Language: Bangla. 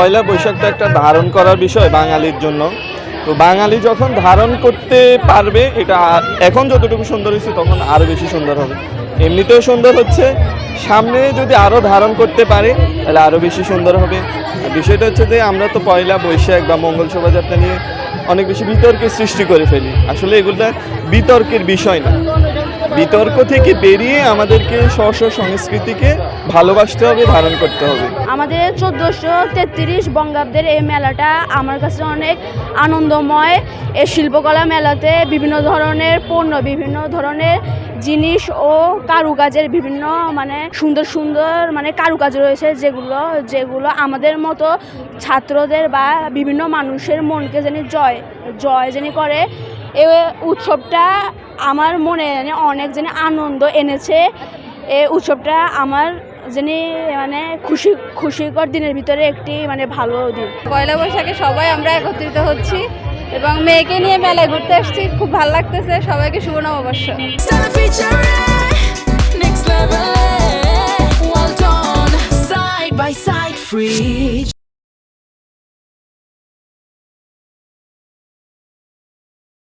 পয়লা বৈশাখ তো একটা ধারণ করার বিষয় বাঙালির জন্য। তো বাঙালি যখন ধারণ করতে পারবে, এটা এখন যতটুকু সুন্দর হয়েছে তখন আরও বেশি সুন্দর হবে। এমনিতেও সুন্দর হচ্ছে, সামনে যদি আরও ধারণ করতে পারে তাহলে আরও বেশি সুন্দর হবে। আর বিষয়টা হচ্ছে যে আমরা তো পয়লা বৈশাখ বা মঙ্গল শোভাযাত্রা নিয়ে অনেক বেশি বিতর্কের সৃষ্টি করে ফেলি। আসলে এগুলো বিতর্কের বিষয় না। বিতর্ক থেকে বেরিয়ে আমাদেরকে স্ব সংস্কৃতিকে ভালোবাসতে হবে, ধারণ করতে হবে। আমাদের 1433 বঙ্গাব্দের এই মেলাটা আমার কাছে অনেক আনন্দময়। এই শিল্পকলা মেলাতে বিভিন্ন ধরনের পণ্য, বিভিন্ন ধরনের জিনিস ও কারুকাজের বিভিন্ন সুন্দর সুন্দর কারুকাজ রয়েছে, যেগুলো আমাদের মতো ছাত্রদের বা বিভিন্ন মানুষের মনকে জয় করে। এই উৎসবটা আমার মনে অনেক আনন্দ এনেছে। এই উৎসবটা আমার খুশিকর দিনের ভিতরে একটি ভালো দিন। পয়লা বৈশাখে সবাই আমরা একত্রিত হচ্ছি এবং মেয়েকে নিয়ে মেলায় ঘুরতে আসছি, খুব ভালো লাগতেছে। সবাইকে শুভ নববর্ষ।